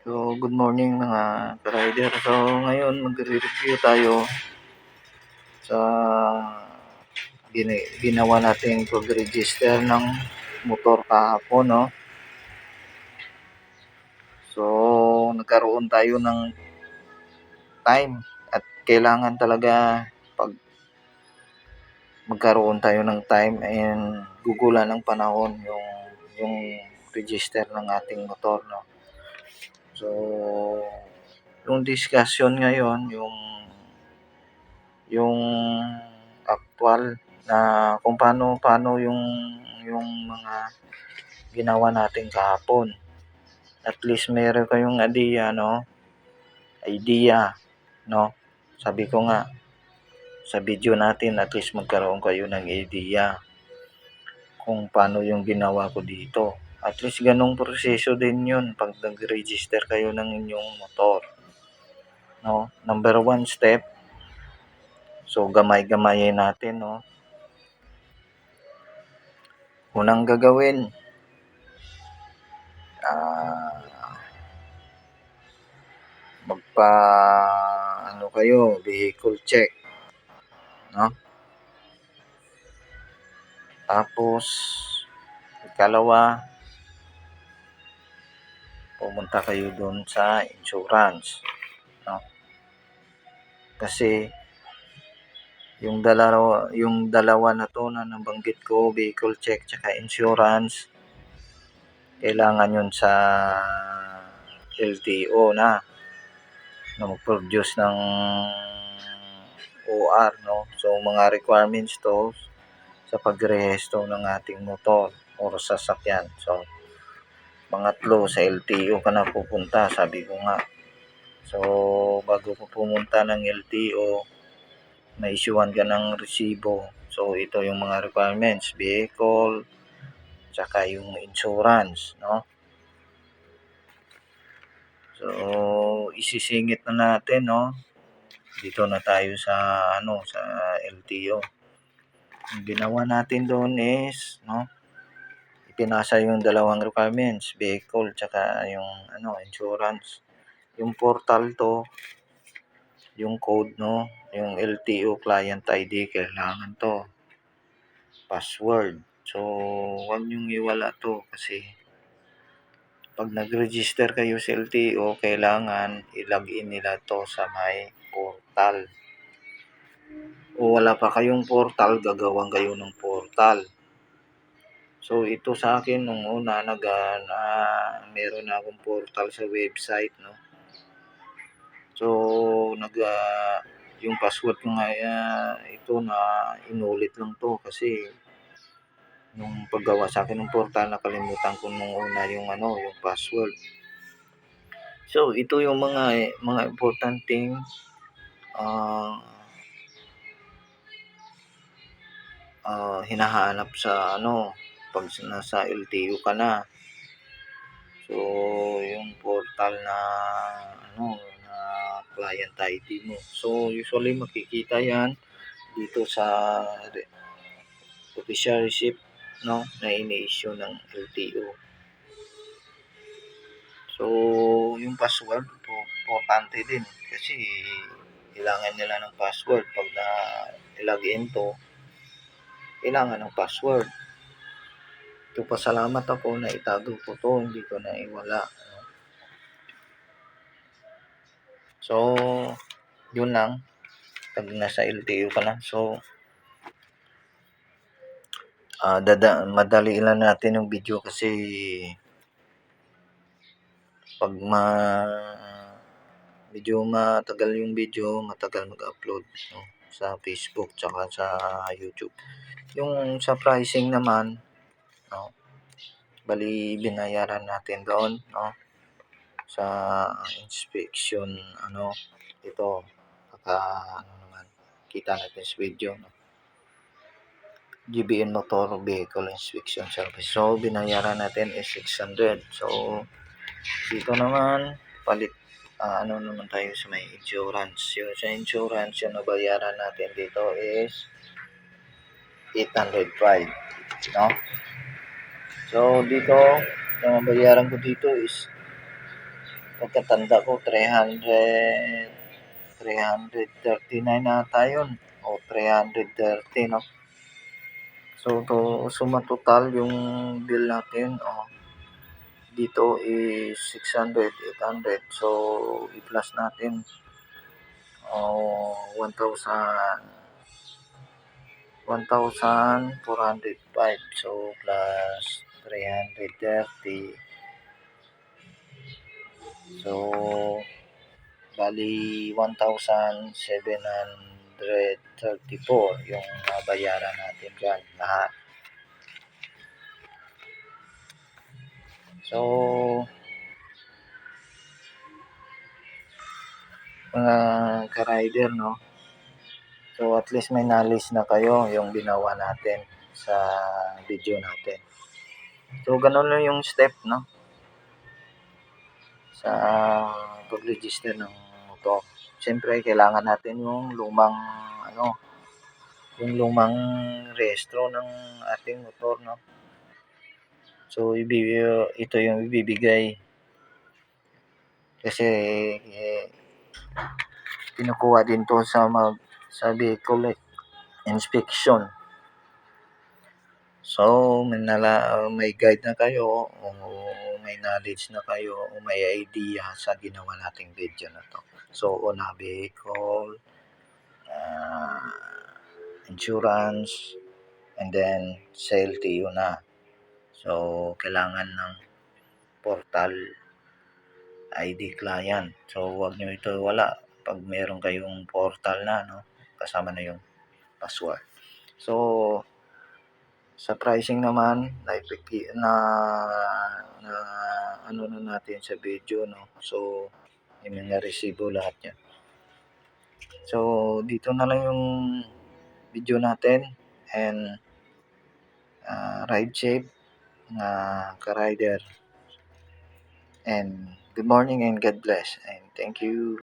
So, good morning mga ka-rider. So, ngayon magre-review tayo sa ginawa nating pag-register ng motor kahapon, no? So, nagkaroon tayo ng time at kailangan talaga pag magkaroon tayo ng time and gugulan ng panahon yung register ng ating motor, no? So, yung discussion ngayon, yung actual na kung paano yung mga ginawa natin kahapon. At least meron kayong idea, no? Sabi ko nga sa video natin, at least magkaroon kayo ng idea kung paano yung ginawa ko dito. At least ganong proseso din yun pag nag-register kayo ng inyong motor, no? Number 1 step. So, gamay-gamayin natin, no? Unang gagawin, kayo, vehicle check, no? Tapos, ikalawa, pumunta kayo doon sa insurance, no? Kasi, yung dalawa na to na nabanggit ko, vehicle check tsaka insurance, kailangan yun sa LTO na mag-produce ng OR, no? So, mga requirements to sa pagrehistro ng ating motor o sasakyan. So, pangatlo, sa LTO ka na pupunta, sabi ko nga. So, bago ko pumunta ng LTO, ma-issuean ka ng resibo. So, ito yung mga requirements, vehicle, tsaka yung insurance, no? So, isisingit na natin, no? Dito na tayo sa sa LTO. Ang ginawa natin doon is, no, ipinasa yung dalawang requirements, vehicle tsaka yung insurance. Yung portal to, yung code, no, yung LTO client ID, kailangan to. Password. So, huwag niyong iwala to kasi pag nag-register kayo sa LTO, kailangan i-login nila to sa may portal. O wala pa kayong portal, gagawan kayo ng portal. So, ito sa akin nung una, meron na akong portal sa website, no? So, yung password ko nga, ito na inulit lang to kasi nung paggawa sa akin ng portal, nakalimutan ko nung una yung password. So, ito yung mga importanteng hinahanap sa pag nasa LTO ka na. So, yung portal na na client ID mo. So, usually makikita yan dito sa official receipt, no, na ini-issue ng LTO. So, yung password importante din kasi kailangan nila ng password pag na-login to, kailangan ng password. So, pasalamat ako na itago ko to, hindi ko na iwala. So, yun lang. Pag nasa LTO ka na. So, madali lang natin yung video kasi pag medyo matagal yung video, matagal mag-upload, no, sa Facebook tsaka sa YouTube. Yung sa pricing naman, no, bali binayaran natin doon, no, sa inspection, ito, naman, kita natin sa video, no, GBN Motor Vehicle Inspection Service. So, binayaran natin is 600. So, dito naman, palit, naman tayo sa may insurance. Yung sa insurance, yung nabayaran natin dito is 805, no? So, dito, ang bayaran ko dito is pagkatanda ko 339 ata yun o 330 no. So, suma total yung bill natin dito is 600, 800. So, i-plus natin 1,405. So, plus 330. So, bali 1,734 yung bayaran natin dyan lahat. So, mga ka-rider, no? So, at least may knowledge na kayo yung ginawa natin sa video natin. So, ganun lang yung step, no? Sa pag-register ng motor. Siyempre, kailangan natin yung lumang rehistro ng ating motor, no? So, ito yung ibibigay kasi kinukuha din to sa vehicle inspection. So, may guide na kayo o may knowledge na kayo o may idea sa ginawa nating video na to. So, una vehicle, insurance, and then sa LTO na. So, kailangan ng portal ID client. So, huwag nyo ito wala pag meron kayong portal na, no? Kasama na yung password. So, sa pricing naman, na ano na natin sa video, no? So, yung mga resibo lahat yan. So, dito na lang yung video natin and ride safe na ka-rider. And good morning and God bless and thank you.